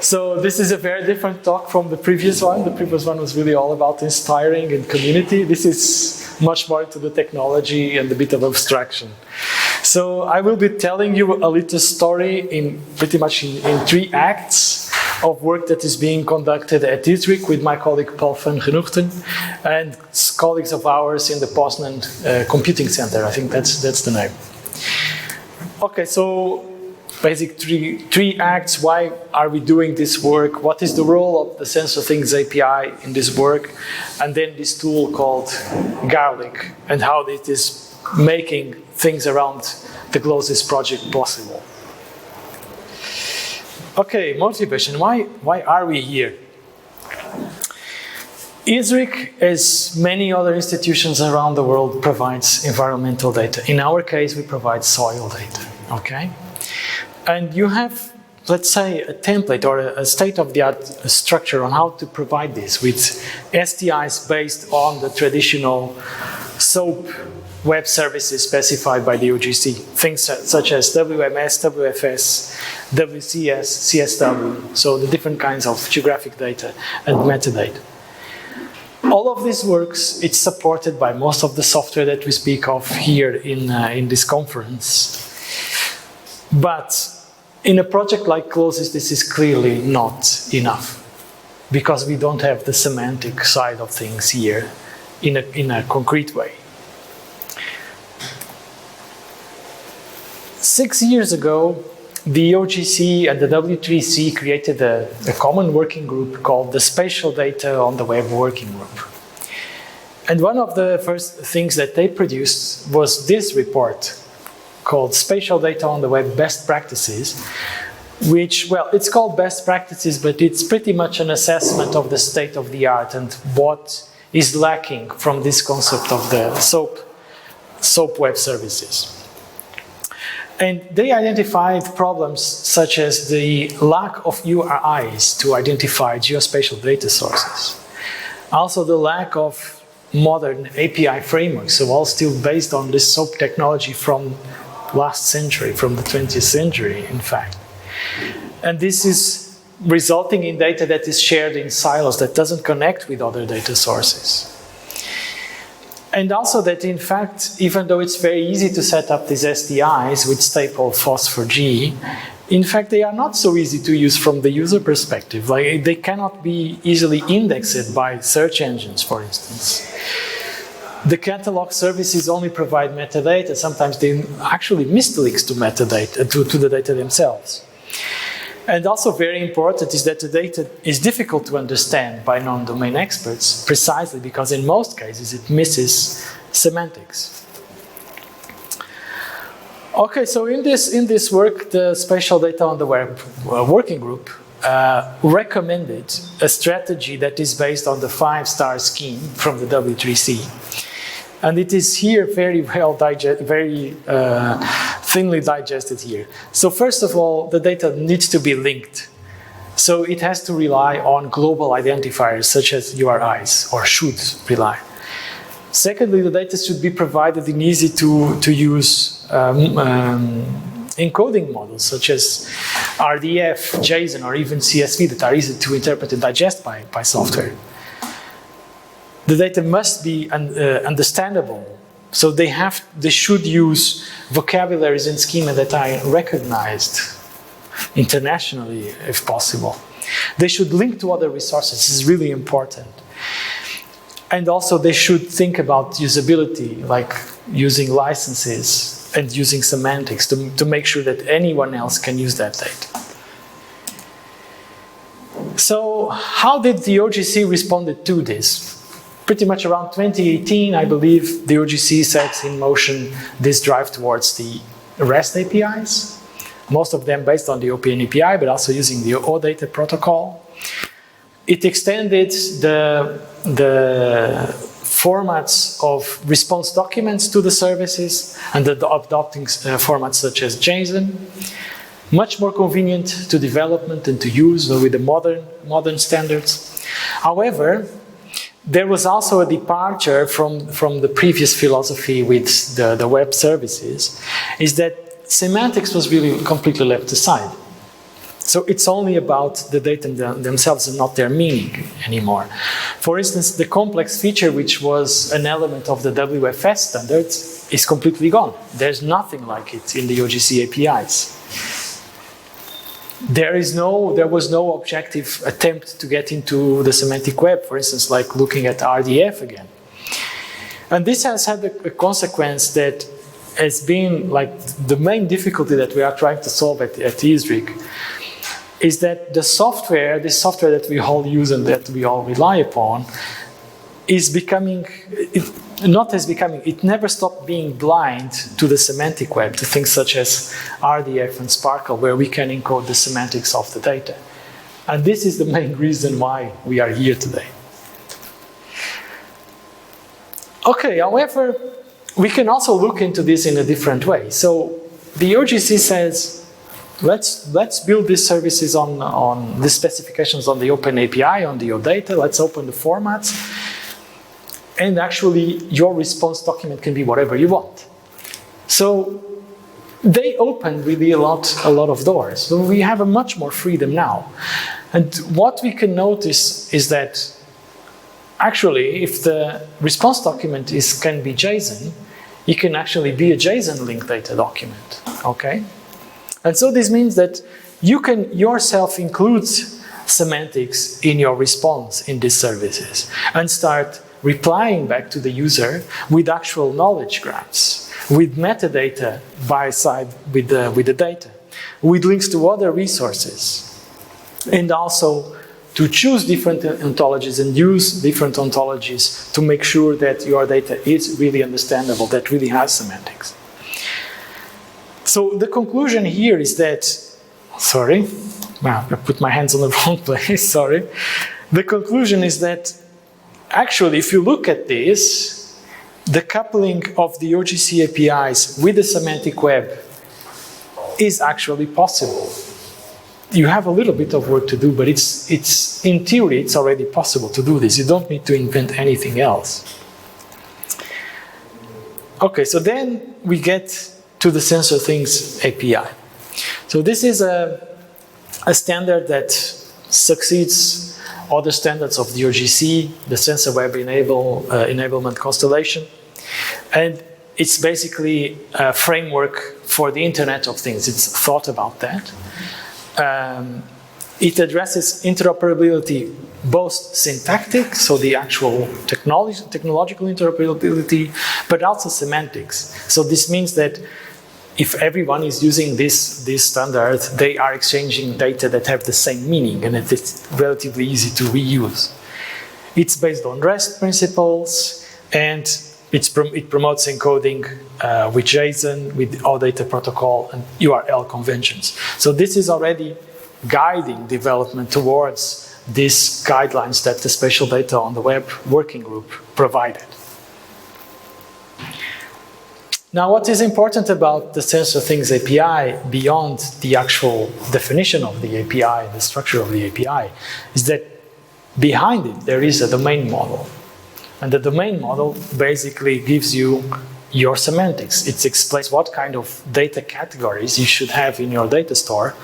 So this is a very different talk from the previous one. The previous one was really all about inspiring and community. This is much more into the technology and a bit of abstraction. So I will be telling you a little story in pretty much in 3 acts of work that is being conducted at Utrecht with my colleague Paul van Genoegten and colleagues of ours in the Poznan Computing Center. I think that's the name. Okay, so basic three acts. Why are we doing this work? What is the role of the SensorThings API in this work? And then this tool called GloSIS and how it is making things around the GloSIS project possible. Okay, motivation. Why are we here? Utrecht, as many other institutions around the world, provides environmental data. In our case, we provide soil data, okay? And you have, let's say, a template or a state-of-the-art structure on how to provide this with STIs based on the traditional SOAP web services specified by the OGC. Things such as WMS, WFS, WCS, CSW, so the different kinds of geographic data and metadata. All of this works, it's supported by most of the software that we speak of here in this conference. But in a project like GloSIS, this is clearly not enough because we don't have the semantic side of things here in a concrete way. 6 years ago, the OGC and the W3C created a common working group called the Spatial Data on the Web Working Group. And one of the first things that they produced was this report called Spatial Data on the Web Best Practices, which, well, it's called Best Practices, but it's pretty much an assessment of the state of the art and what is lacking from this concept of the SOAP web services. And they identified problems such as the lack of URIs to identify geospatial data sources. Also the lack of modern API frameworks, so all still based on this SOAP technology from last century, from the 20th century, in fact. And this is resulting in data that is shared in silos that doesn't connect with other data sources. And also that, in fact, even though it's very easy to set up these SDIs with staple phosphor-G, in fact, they are not so easy to use from the user perspective. Like, they cannot be easily indexed by search engines, for instance. The catalog services only provide metadata. Sometimes they actually miss the links to metadata, to the data themselves. And also very important is that the data is difficult to understand by non-domain experts, precisely because in most cases it misses semantics. Okay, so in this work, the Spatial Data on the Web working group recommended a strategy that is based on the 5-star scheme from the W3C. And it is here very well thinly digested here. So first of all, the data needs to be linked. So it has to rely on global identifiers such as URIs, or should rely. Secondly, the data should be provided in easy to use encoding models such as RDF, JSON, or even CSV that are easy to interpret and digest by software. The data must be understandable, so they should use vocabularies and schema that are recognized internationally, if possible. They should link to other resources. This is really important. And also they should think about usability, like using licenses and using semantics to make sure that anyone else can use that data. So how did the OGC respond to this? Pretty much around 2018, I believe, the OGC sets in motion this drive towards the REST APIs, most of them based on the OpenAPI, but also using the OData protocol. It extended the formats of response documents to the services and adopting formats such as JSON. Much more convenient to development and to use with the modern standards. However, there was also a departure from the previous philosophy with the web services, is that semantics was really completely left aside. So it's only about the data themselves and not their meaning anymore. For instance, the complex feature, which was an element of the WFS standards, is completely gone. There's nothing like it in the OGC APIs. There was no objective attempt to get into the semantic web, for instance, like looking at RDF again. And this has had a consequence that has been like the main difficulty that we are trying to solve at ISRIC, is that the software that we all use and that we all rely upon, is becoming, it never stopped being blind to the semantic web, to things such as RDF and SPARQL, where we can encode the semantics of the data. And this is the main reason why we are here today. Okay, however, we can also look into this in a different way. So the OGC says, let's build these services on the specifications on the OpenAPI, on the OData, let's open the formats. And actually, your response document can be whatever you want. So they open really a lot of doors. So we have a much more freedom now. And what we can notice is that actually, if the response document can be JSON, it can actually be a JSON linked data document, okay? And so this means that you can yourself include semantics in your response in these services and start replying back to the user with actual knowledge graphs, with metadata by side with the data, with links to other resources, and also to choose different ontologies and use different ontologies to make sure that your data is really understandable, that really has semantics. So the conclusion here is that, sorry, I put my hands on the wrong place, sorry. The conclusion is that actually, if you look at this, the coupling of the OGC APIs with the semantic web is actually possible. You have a little bit of work to do, but it's in theory, it's already possible to do this. You don't need to invent anything else. Okay, so then we get to the SensorThings API. So this is a standard that succeeds other standards of the OGC, the Sensor Web Enablement Constellation. And it's basically a framework for the Internet of Things. It's thought about that. It addresses interoperability, both syntactic, so the actual technological interoperability, but also semantics. So this means that if everyone is using this standard, they are exchanging data that have the same meaning, and it's relatively easy to reuse. It's based on REST principles, and it promotes encoding with JSON, with OData protocol, and URL conventions. So this is already guiding development towards these guidelines that the Spatial Data on the Web working group provided. Now, what is important about the SensorThings API, beyond the actual definition of the API and the structure of the API, is that behind it there is a domain model. And the domain model basically gives you your semantics. It explains what kind of data categories you should have in your data store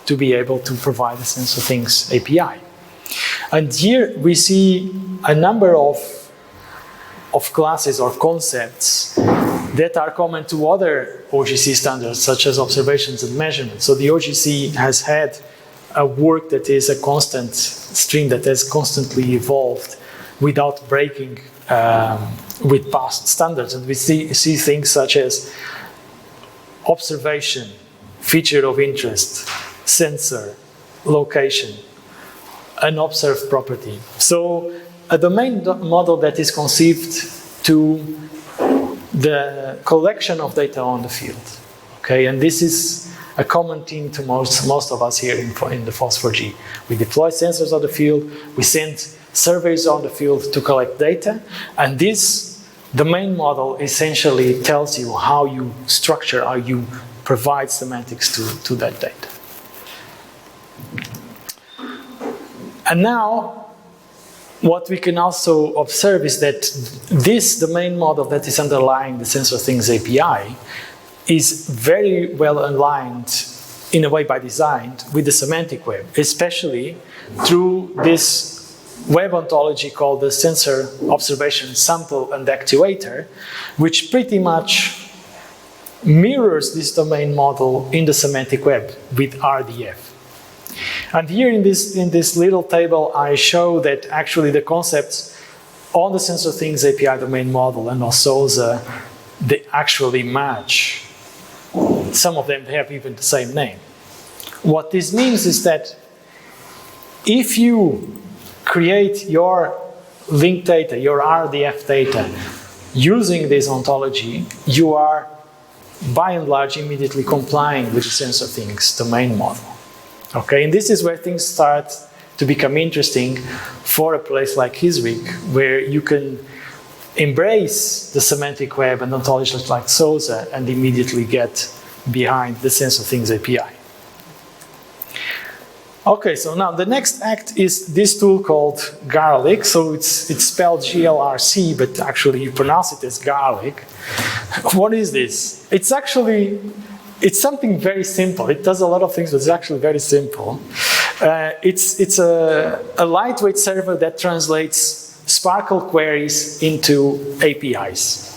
to be able to provide the SensorThings API. And here we see a number of classes or concepts that are common to other OGC standards, such as observations and measurements. So the OGC has had a work that is a constant stream that has constantly evolved without breaking with past standards. And we see things such as observation, feature of interest, sensor, location, unobserved property. So a domain model that is conceived to the collection of data on the field. Okay, and this is a common theme to most of us here in the FOSS4G. We deploy sensors on the field, we send surveys on the field to collect data, and this domain model essentially tells you how you structure, how you provide semantics to that data. And now, what we can also observe is that this domain model that is underlying the SensorThings API is very well aligned in a way by design, with the semantic web, especially through this web ontology called the sensor observation sample and actuator, which pretty much mirrors this domain model in the semantic web with RDF. And here in this little table, I show that actually the concepts on the SensorThings API domain model and on SOSA, they actually match. Some of them have even the same name. What this means is that if you create your link data, your RDF data, using this ontology, you are by and large immediately complying with the SensorThings domain model. Okay, and this is where things start to become interesting for a place like ISWIG, where you can embrace the semantic web and ontologies like SOSA and immediately get behind the SensorThings API. Okay, so now the next act is this tool called Garlic. So it's spelled GLRC, but actually you pronounce it as garlic. What is this? It's something very simple. It does a lot of things, but it's actually very simple. It's a lightweight server that translates SPARQL queries into APIs.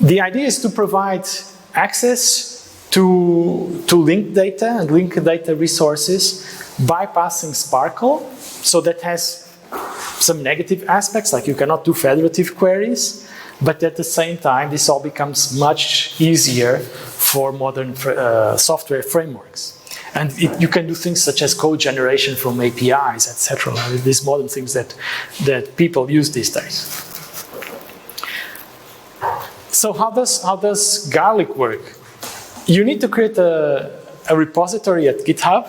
The idea is to provide access to linked data and linked data resources bypassing SPARQL. So that has some negative aspects, like you cannot do federative queries, but at the same time, this all becomes much easier for modern software frameworks. And you can do things such as code generation from APIs, etc. These modern things that people use these days. So how does Garlic work? You need to create a repository at GitHub,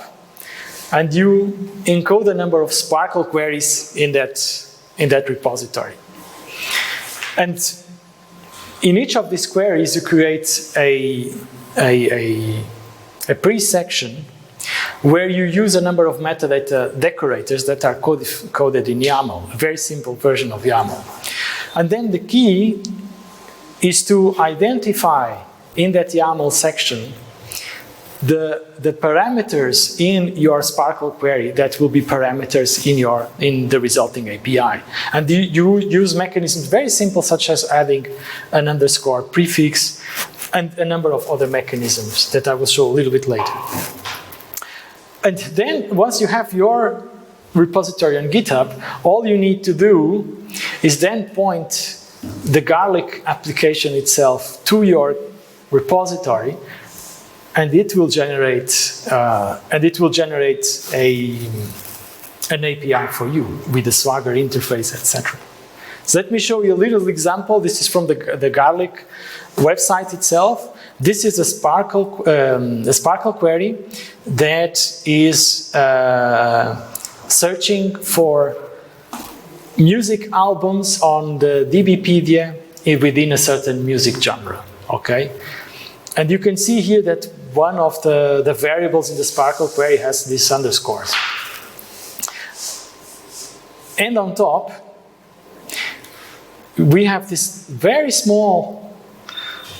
and you encode a number of SPARQL queries in that repository. And in each of these queries, you create a pre-section where you use a number of metadata decorators that are coded in YAML, a very simple version of YAML. And then the key is to identify in that YAML section the parameters in your SPARQL query that will be parameters in the resulting API. And you use mechanisms very simple, such as adding an underscore prefix and a number of other mechanisms that I will show a little bit later. And then once you have your repository on GitHub, all you need to do is then point the Garlic application itself to your repository, and it will generate an API for you with the Swagger interface, etc. So let me show you a little example. This is from the Garlic website itself. This is a SPARQL query that is searching for music albums on the DBpedia within a certain music genre. Okay, and you can see here that one of the variables in the SPARQL query has these underscores. And on top, we have this very small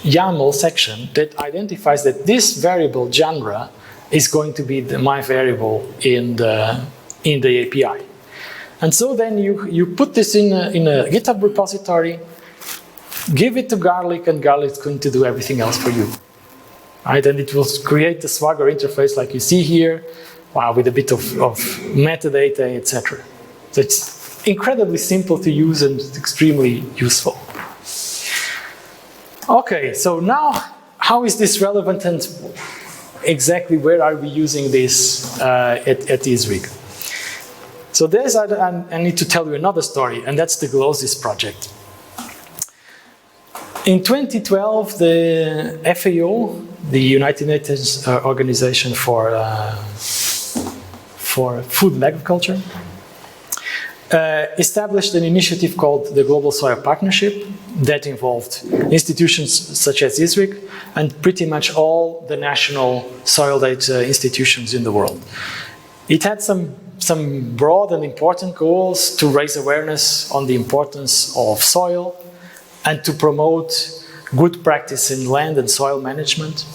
YAML section that identifies that this variable genre is going to be my variable in the API. And so then you put this in a GitHub repository, give it to Garlic, and Garlic's going to do everything else for you. Right? And it will create the Swagger interface like you see here, with a bit of metadata, etc. So it's incredibly simple to use and extremely useful. Okay, so now how is this relevant and exactly where are we using this at ISWIG? So there's, I need to tell you another story, and that's the GloSIS project. In 2012, the FAO, the United Nations Organization for Food and Agriculture, established an initiative called the Global Soil Partnership that involved institutions such as ISWIG and pretty much all the national soil data institutions in the world. It had some broad and important goals to raise awareness on the importance of soil and to promote good practice in land and soil management.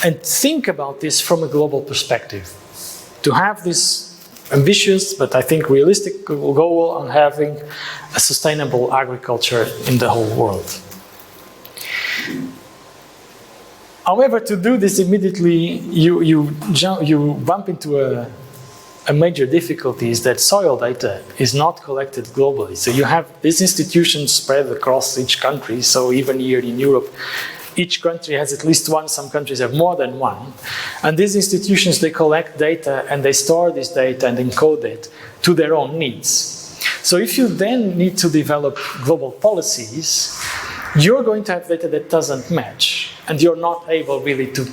and think about this from a global perspective. To have this ambitious, but I think realistic goal on having a sustainable agriculture in the whole world. However, to do this immediately, you bump into a major difficulty is that soil data is not collected globally. So you have these institutions spread across each country. So even here in Europe, each country has at least one, some countries have more than one. And these institutions, they collect data and they store this data and encode it to their own needs. So if you then need to develop global policies, you're going to have data that doesn't match. And you're not able really to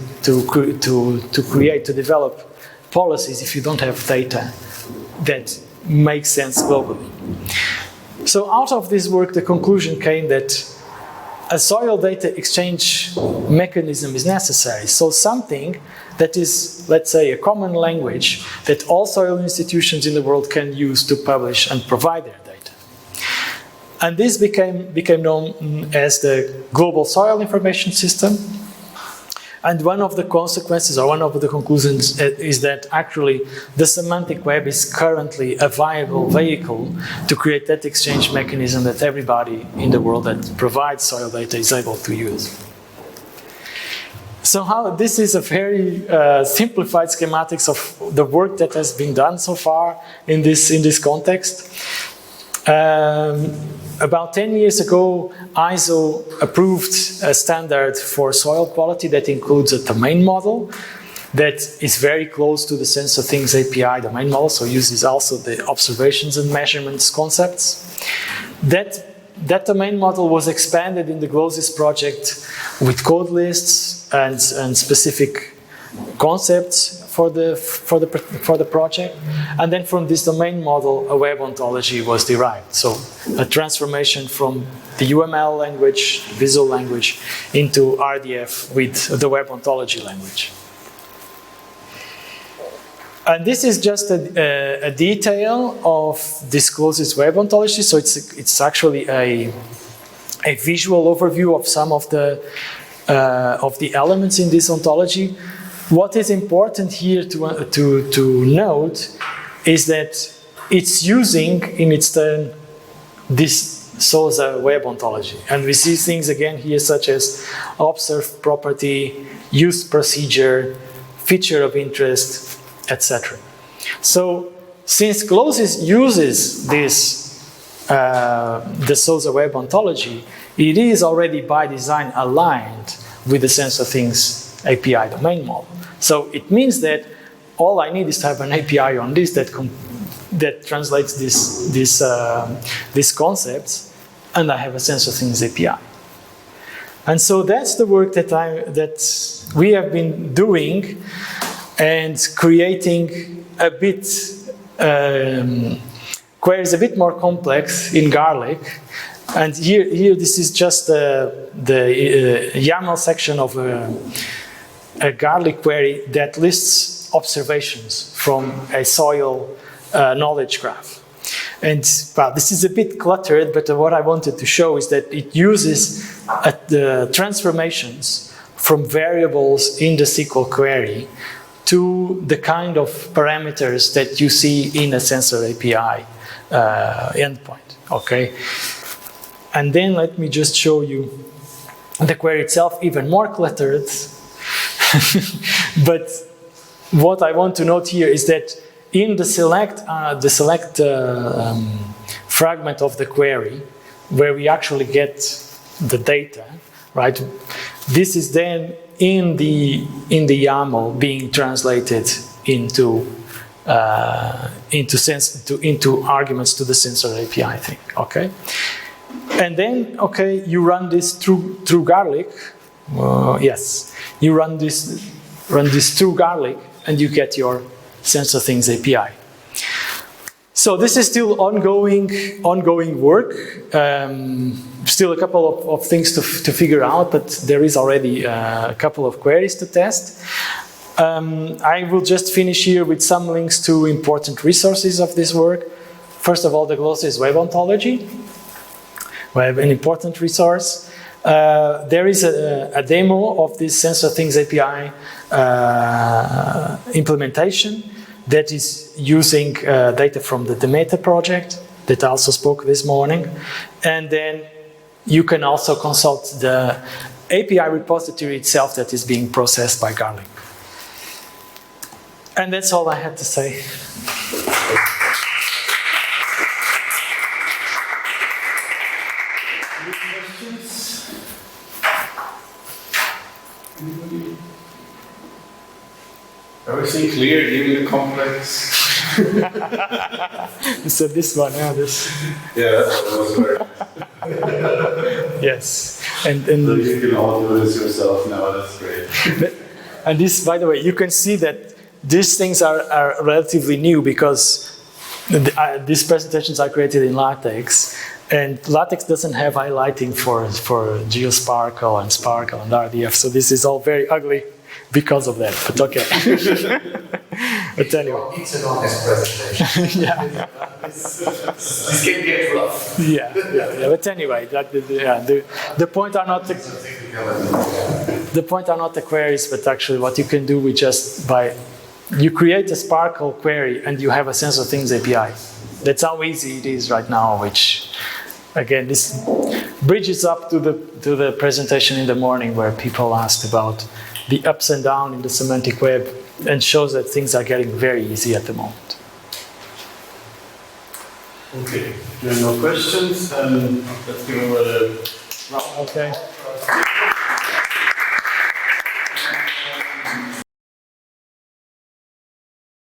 develop policies if you don't have data that makes sense globally. So out of this work, the conclusion came that a soil data exchange mechanism is necessary. So something that is, let's say, a common language that all soil institutions in the world can use to publish and provide their data. And this became known as the Global Soil Information System. And one of the consequences, or one of the conclusions, is that actually the semantic web is currently a viable vehicle to create that exchange mechanism that everybody in the world that provides soil data is able to use. So this is a very simplified schematics of the work that has been done so far in this context. About 10 years ago, ISO approved a standard for soil quality that includes a domain model that is very close to the SensorThings API domain model, so uses also the observations and measurements concepts. That domain model was expanded in the GloSIS project with code lists and specific concepts for the project, and then from this domain model, a web ontology was derived. So a transformation from the UML language, visual language, into RDF with the web ontology language. And this is just a detail of this GloSIS web ontology. So it's actually a visual overview of some of the elements in this ontology. What is important here to note is that it's using, in its turn, this Sousa web ontology. And we see things again here such as observed property, used procedure, feature of interest, etc. So since GloSIS uses this, the Sousa web ontology, it is already by design aligned with the SensorThings API domain model. So it means that all I need is to have an API on this that translates these concepts, and I have a SensorThings API. And so that's the work that we have been doing and creating a bit queries a bit more complex in Garlic. And here this is just the YAML section of a Garlic query that lists observations from a soil knowledge graph. And well, this is a bit cluttered, but what I wanted to show is that it uses the transformations from variables in the SQL query to the kind of parameters that you see in a Sensor API endpoint, okay? And then let me just show you the query itself, even more cluttered. But what I want to note here is that in the select fragment of the query, where we actually get the data, right? This is then in the YAML being translated into arguments to the Sensor API thing. Okay. And then, okay, you run this through Garlic. Yes, you run this through Garlic, and you get your SensorThings API. So this is still ongoing work. Still a couple of things to figure out, but there is already a couple of queries to test. I will just finish here with some links to important resources of this work. First of all, the GloSIS web ontology. We have an important resource. There is a demo of this SensorThings API implementation that is using data from the Demeter project that I also spoke this morning. And then you can also consult the API repository itself that is being processed by Garlic. And that's all I had to say. Everything clear, even the complex? So this one, yeah, this. Yeah, that was very nice. Yes. And So you can all do this yourself now, that's great. And this, by the way, you can see that these things are relatively new because these presentations are created in LaTeX, and LaTeX doesn't have highlighting for GeoSPARQL and SPARQL and RDF, so this is all very ugly because of that, but okay. But anyway. It's an honest presentation. Yeah. This can get rough. Yeah. But anyway, the point are not the queries, but actually what you can do with just you create a SPARQL query and you have a SensorThings API. That's how easy it is right now, which again, this bridges up to the presentation in the morning where people asked about the ups and downs in the semantic web, and shows that things are getting very easy at the moment. Okay, there are no questions, and let's give over the round. Okay.